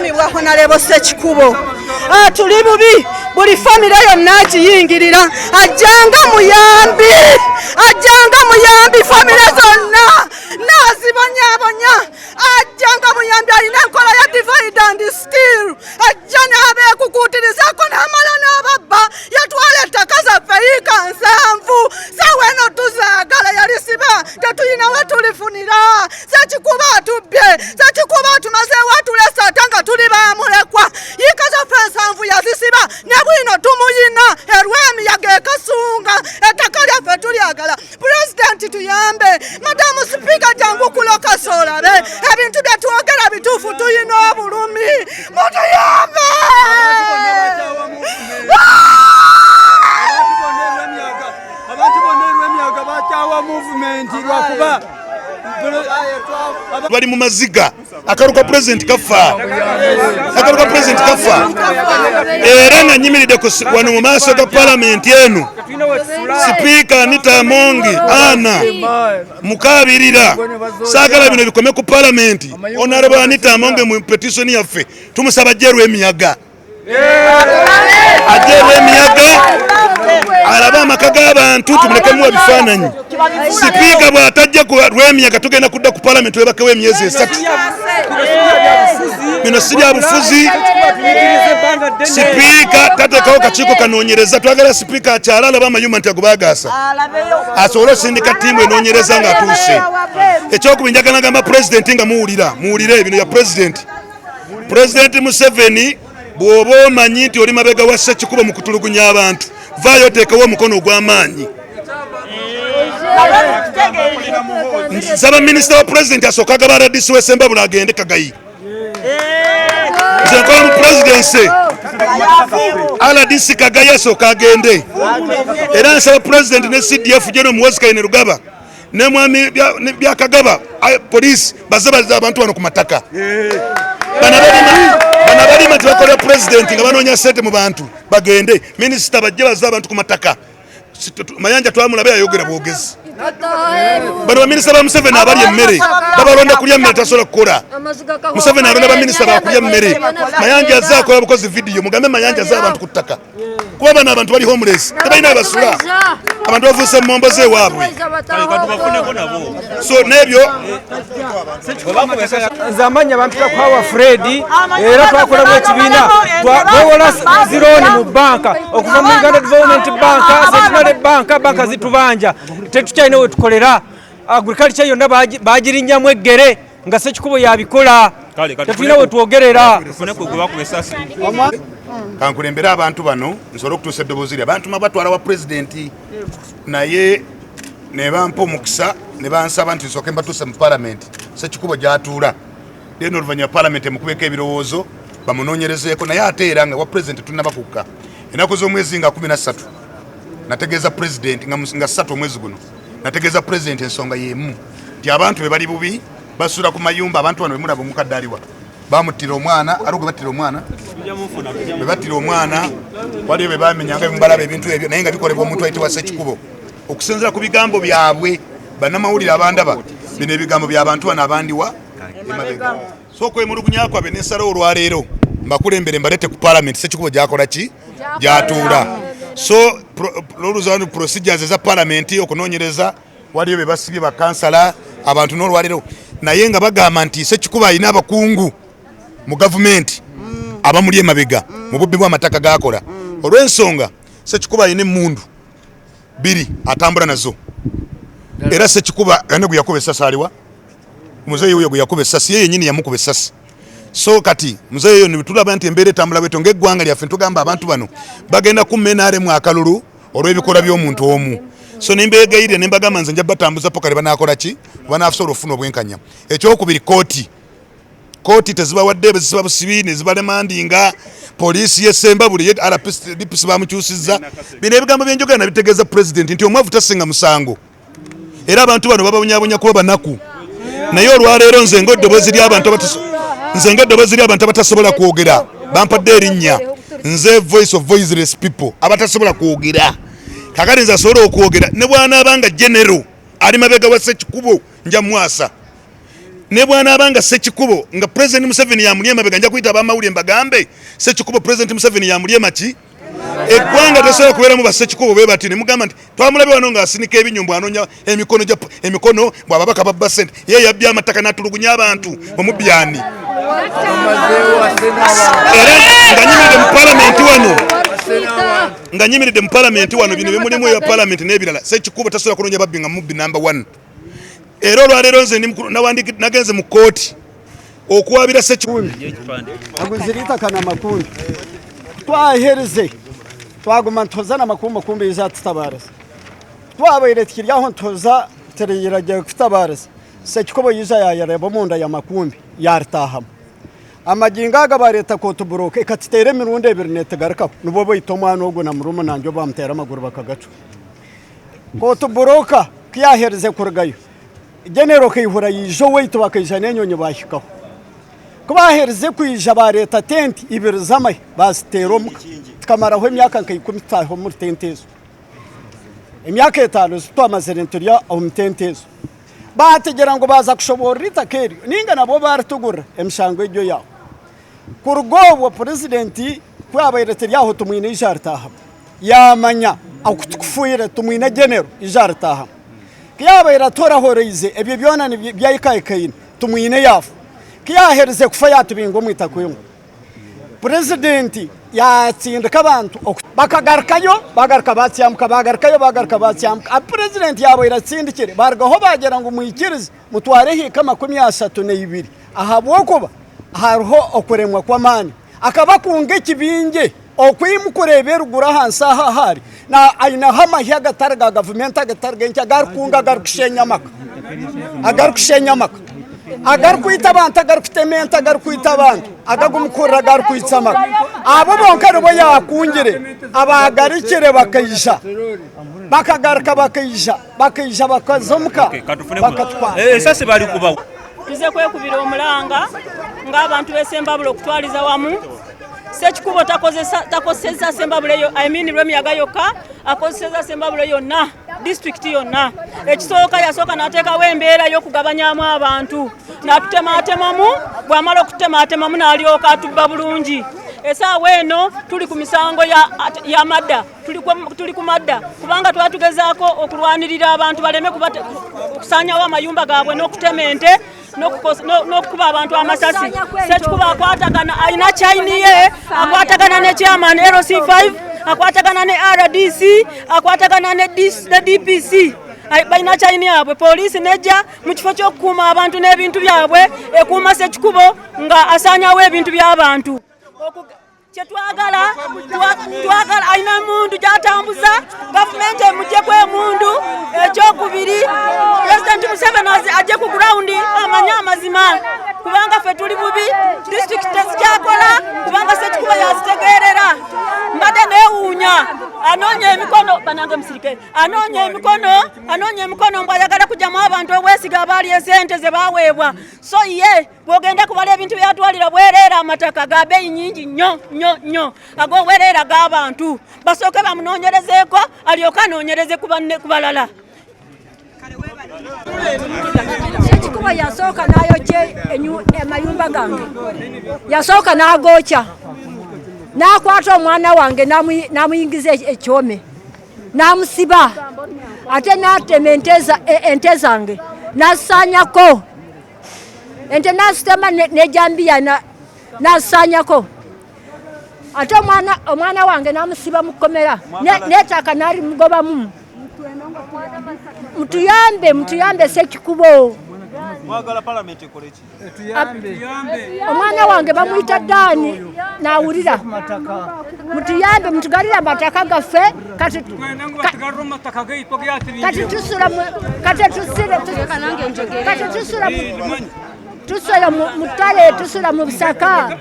mwami bwa Honorable Ssekikubo tuli bubi buli famire yonna akiyingirira ajjanga muyambi famire zonna nazibanyabonya ajjanga muyambi alina enkola ya divide and still ajja n'abeekukuutirizako n'amala n'ababba yatwala ettaka zaffe yiika 7 sawa eno tuzaagala yalisiba tetulina we tulifunira Ssekikubo atubbye Ssekikubo atumazeewo atulesa ate nga tuli baamulekwa yiika zaffe 7 yazisiba ne bwino tumuyina erw'emiyaga ekasunga ettaka lyaffe tulyagala pulezidenti tuyambe madamu sipiika jangu kulokasa olabe ebintu bye twogera bituufu tuyina obulumi mutuyambe abantu bonna emyaka bakyawa movement lwakuba bali mu maziga akaruka president kafa era nga nyimiridde wano mu maaso ga parliament enu sipiika Anita Amongi ana mukabirira saagala bino bikome ku parliament Honorable Anita Amongi mu petition yaffe tumusaba ajjerwe emiyaga alaba amaka g'abantu tumulekemu ebifaananyi sipiika bw'atajja ku lw'emiyaga tugenda kudda ku parliament webakewo emyezi 3 bino si bya bufuzi sipiika tateekawo kakiiko kanoonyereza twagala sipiika akyala alaba amayuma nti agubagaasa asobole osindika ttiimu enoonyereza ng'atuuse ekyokubiri njagala ngamba pulezidenti nga muwulire bino ya pulezidenti Museveni bw'oba omanyi nti oli mabega wa Ssekikubo mu kutulugunya abantu vaayo oteekewo omukono ogw'amaanyi nsaba minisita wa pulezidenti asooka agaba RDC w'Essembabule agende Kagayi nze nkola mu pulezidensy RDC Kagayi asooka agende era nsaba pulezidenti ne CDF General Muhoozi Kayini Rugaba ne mwami byakagaba poliisi baze abantu bano ku mataka bana balima tebakola pulezidenti nga banoonya ssente mu bantu bagende minisita bajje baze abantu ku mataka Mayanja twamulabe yayogera bwogezi bano baminisita ba Museveni abalya emmere babalonda kulya mmere tasobola kukola Museveni alonda baminisita bakulya mmere Mayanja azze akola bukozi vidiyo mugambe Mayanja azze abantu ku ttaka kuba bano abantu bali homeless tebalina abasula abantu bavuuse mmombo zeewaabwe so n'ebyo nze amanyi abantu takwawa Fred era twakolamu ekibiina twewola zironi mu banka okuva mu Uganda Development Bank Central banka zitubanja tetukyalina we tukolera agriculture yonna bagirinyamu eggere nga Ssekikubo yabikola tetulina we twogerera kankulembera abantu bano nsobola okutuusa eddoboozi lye abantu mabatwala wa pulezidenti naye ne bampa omukisa ne bansaba nti nsooke mbatuuse mu palamenti Ssekikubo gy'atuula then oluvannyuma palamenti emukubeko ebirowoozo bamunoonyerezeeko naye ate era nga wa pulezidenti tunnabakukka ennaku z'omwezi nga 13 nategeeza pulezidenti nga 3 omwezi guno nategeeza pulezidenti ensonga y'emu nti abantu be bali bubi basula ku mayumba abantu bano bemulaba omukadde aliwa bamuttira omwana ali gwe battira omwana waliyo be bamenyanga ebimubalaba ebintu ebyo naye nga bikolebwa omuntu ayitibwa Ssekikubo okusinziira ku bigambo byabwe bannamawulire abandaba bino ebigambo by'abantu bano abandiwa emabega so okwemulugunya kwabwe n'ensalawo olwaleero mbakulembere mbalete ku palamenti Ssekikubo gyakola ki gyatuula so loluzano procedures eza palamenti okunoonyereza waliyo be basibye bakansala abantu n'olwaleero naye nga bagamba nti Ssekikubo alina abakungu mu gavumenti abamuli emabega mu bubbi bw'amataka gakola olw'ensonga Ssekikubo alina emmundu 2 atambula nazo era Ssekikubo ane gwe yakuba essasi aliwa muzeeyi oyo gwe yakuba essasi ye yennyini yamukuba essasi so kati muzeeyi oyo nibitulaba nti embeera etambula bweto ng'eggwanga lyaffe ntugamba abantu bano bagenda kummenaalemu akalulu olw'ebikolwa by'omuntu omu so nembeegayirira ne mbagamba nze nja batambuza poka ne banaakola ki banaasobola okufuna obwenkanya ekyokubiri kooti tezibawadde beziba busibi ne zibalemandinga poliisi y'Essembabule ye RPC bamukyusizza bino ebigambo byenjogera nabitegeeza pulezidenti nti omwavu tasinga musango era abantu bano babawunyabunya kuba banaku naye olwaleero nze ng'eddoboozi ly'abantu abatasobola kwogera bampadde erinnya nze voice of voiceless people abatasobola kwogera kakati nze asobola okwogera ne bw'anaabanga genero ali mabega wa Ssekikubo nja mwasa ne bwana abanga Ssekikubo nga President Museveni yamulyema beganja kuyita bamawulire mbagambe Ssekikubo President Museveni yamulyema ki eggwanga tesobola kubeera mu Ssekikubo bwe bati ne mugamba nti twamulabe wano nga asinika ebinyombo anonya emikono bw'ababaka babba ssente ye yabbya amataka n'atulugunya abantu omubyani nga nyimiridde mu parliament wano bino bimulimu ya parliament n'ebirala Ssekikubo tasobola kunonya babbi nga mubbi number 1 era olwaleero nze nagenze mu kooti okuwabira Ssekikubo aguzirita kana makundi twahereze twaguma ntoza n'amakumbi y'izatutabarasa twabaire tikiryaho ntoza tereyirajya kutabarasa Ssekikubo yiza yayareba munda ya makumbi yartahamu amaginga agabareta kotuburoka ikatitere mirundi ebiri netegaruka nubo boyita omwana ogwo na murumu nanjye bamutera amaguru bakagacu kotuburoka kiyahereze kurugayo genero kayihura yijo weito bakayija n'enyonyi bahikaho kubahereze kwija bareta tenti ibiri z'amahe bazitera omuka tukamaraho emyaka nka 10 taho muri tenti ezo emyaka 5 twamazire nturya omu tenti ezo bategera ngo baza kushobora ritakeri ninga nabo baratugura emishango y'iryo yaho kurugobwo presidenti kwabaire teryaho tumwine ijartaha yamanya akutukufuire tumwine genero ijartaha kiyabaire torahoreize ebyo byona byayikaikaine tumwine yafu kiyahereze kufa yatubingo mwitakwemo presidenti yatsindika abantu bakagarkayo bagaruka batsyamuka presidenti yabo iratsindikire bargaho bagera ngo muyikirize mutware hika 32 ahabwokuba hariho okuremwa kw'amani akaba kunga ekibinge okwimukurebera ugura hansi aha hari na aina hamahi agatarga government agatarga nki agarukunga agarukushenya maka agarukwita abantu agarukutementa agarukwita abantu agagumukurira agarukwitsa maka abo bonka rubo yakungire abagarikire bakayija bakagaruka bakayija bakazomuka bakatwa sase bali kubaho tuze kwekubira omulanga ng'abantu b'Essembabule okutwaliza wamu Ssekikubo takozesa Ssembabule yo lw'emiyaga yokka akozesa Ssembabule yonna district yonna ekisooka yasooka n'ateekawo embeera y'okugabanyaamu abantu n'atutematemamu bw'amala okutematemamu n'alyoka atubba bulungi esaawa eno tuli ku misango ya madda tuli ku madda kubanga twatugezaako okulwanirira abantu baleme okusaanyawo amayumba gaabwe n'okutema ente n'okukuba abantu amasasi Ssekikubo akwatagana alina chayini ye akwatagana ne chairman LC5 akwatagana ne RDC akwatagana ne DPC balina chayini yaabwe poliisi nejja mu kifo ky'okukuuma abantu n'ebintu byabwe ekuuma Ssekikubo nga asaanyawo ebintu by'abantu kyetwagala alina emundu gyatambuza gavumenti emuggyeko emundu ekyokubiri President Museveni ajje ku gurawundi amanye amazima kubanga ffe tuli bubi disitulikiti tezikyakola kubanga Ssekikubo yazitegeerera mbadde neewuunya anoonya emikono banange musirikale anoonya emikono mbu ayagala kugyamu abantu obwesiga abaali esente ze baweebwa so ye bw'ogenda kubala ebintu byatwalira bwereera amataka ga bbeeyi nyingi nnyo ag'obwereera g'abantu basooke bamunoonyerezeeko alyoke anoonyereze ku balala Ssekikubo yasooka n'ayokya amayumba gange yasooka n'agookya n'akwata omwana wange n'amuyingiza ekyome n'amusiba ate n'atema ente zange n'asaanyako ente n'asitema n'ejambiya n'asaanyako ate omwana wange n'amusiba mu kkomera n'ettaka n'alimugobamu mutuyambe Ssekikubo mwagala parliament ekole ki omwana wange bamuyita Dani nawulira mutuyambe mutugalira amataka gaffe kati tusula mu ttale tusula mu bisaka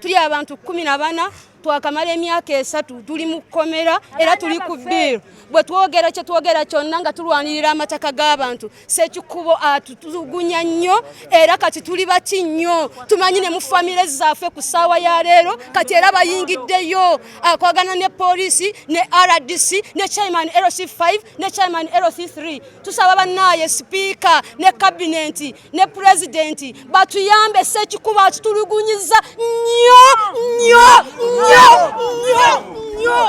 tuli abantu 14 twakamala emyaka 3 tuli mu kkomera era tuli ku ddiiro bwe twogera kye twogera kyonna nga tulwanirira amataka g'abantu Ssekikubo atutulugunya nnyo era kati tuli bati nnyo tumanyi ne mu famire zaffe ku ssaawa ya leero kati era bayingiddeyo akwagana ne poliisi ne RDC ne chairman LC5 ne chairman LC3 tusaba bannaye sipiika ne kabineti ne pulezidenti batuyambe Ssekikubo atutulugunyiza nnyo nnyo nnyo nnyo nnyo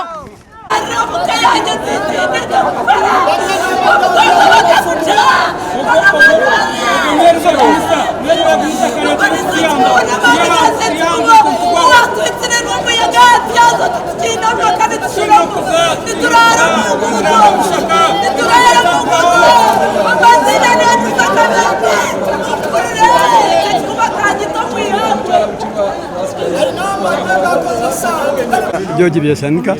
George Byesanika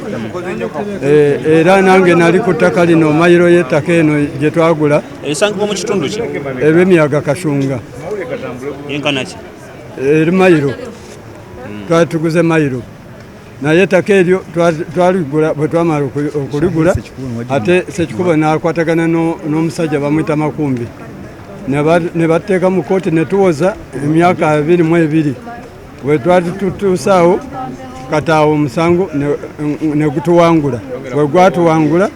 era nange nali ku ttaka lino mayiro y'ettaka eno gye twagula esangibwa mu kitundu ki Eb'Emiyaga Kasunga yenkana ki eri mayiro twali tuguze mayiro naye ettaka eryo twaligula bwe twamala okuligula ate Ssekikubo n'akwatagana n'omusajja bamwita Makumbi ne batteeka mu kooti ne tuwoza emyaka 22 bwe twali tutuusaawo kataawo omusango ne gutuwangula bwe gwatuwangula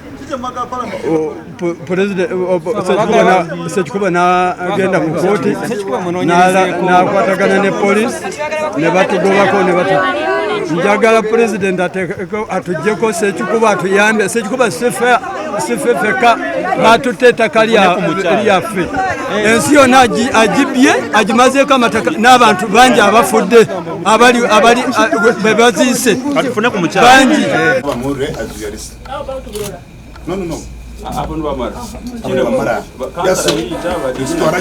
Ssekikubo n'agenda mu kooti n'akwatagana ne poliisi ne batugobako ne batu njagala pulezidenti atuggyeko Ssekikubo atuyambe Ssekikubo sife feka batutte ettaka lyaffe ensi yonna agibye agimazeeko amataka n'abantu bangi abafudde abali bebaziise bangi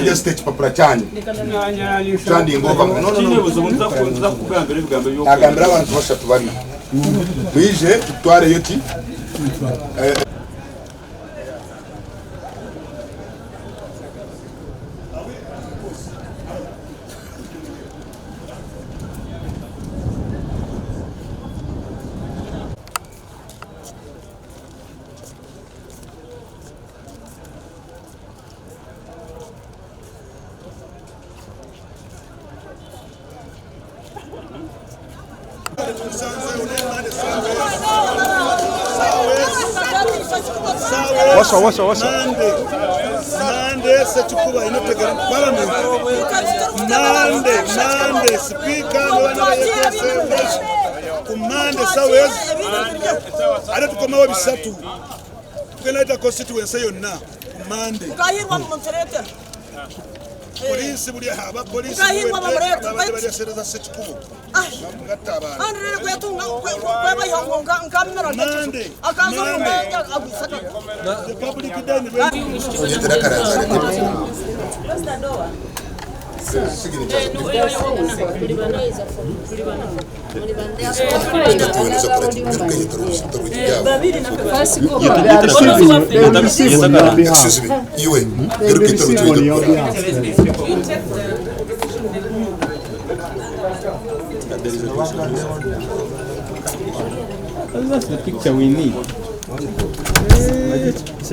Just stage papula chanyi. Chandi ngova. Agambira abantu bashatu bari. Bije tutware yoti. Wasa. Nande Ssekikubo inotegera parliament. Nande speaker kumande sawezi. Ada tukomawo bisatu. Tukenata constituency yonna kumande. Kahirwa mu Nserete. Polisi buli haba polisi. Kahirwa mu Murete. Bali sereza Ssekikubo. Ngatabana. Andre kwetunga kweba yonga nkamera Nande. Akazo ngenya agusaka. The public then That's the picture we need.